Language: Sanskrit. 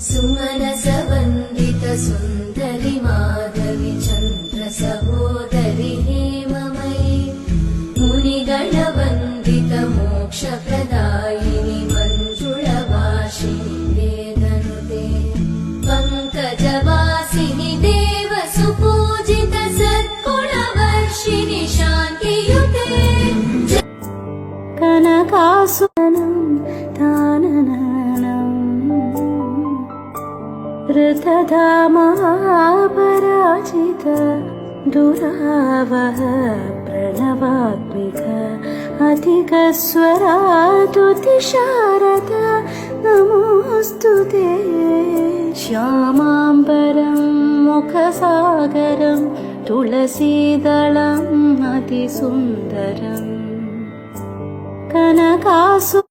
सुमनसवन्दित सुन्दरि माधवि चन्द्र सहोदरि हेममयि मुनिगणवन्दित मोक्षप्रदायिनि मञ्जुळभाषिणि वेदनुते पङ्कजवासिनि देव सुपूजित सद्गुणवर्षिणि शान्तियुते कनकासुनं तानननं ऋतधामापराजित दुरावह प्रणवात्मिक अधिकस्वरातुतिशारद नमोऽस्तुते श्यामाम्बरं मुखसागरं तुलसीदलम् अतिसुन्दरम् कनकासु